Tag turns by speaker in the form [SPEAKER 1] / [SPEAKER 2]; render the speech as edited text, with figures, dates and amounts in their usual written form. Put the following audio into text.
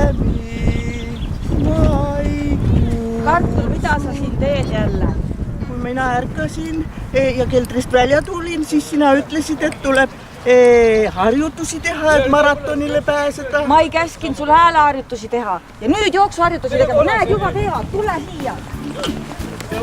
[SPEAKER 1] läbi maikuu.
[SPEAKER 2] Kartul, mida sa siin teed jälle?
[SPEAKER 1] Kui mina ärkasin ja keldrist välja tulin, siis sina ütlesid, et tuleb harjutusi teha, et maratonile pääseda.
[SPEAKER 2] Ma ei käskin sul hääleharjutusi teha. Ja nüüd jooksuharjutusi tegema. Näed, juba teha. Tule siia. Ja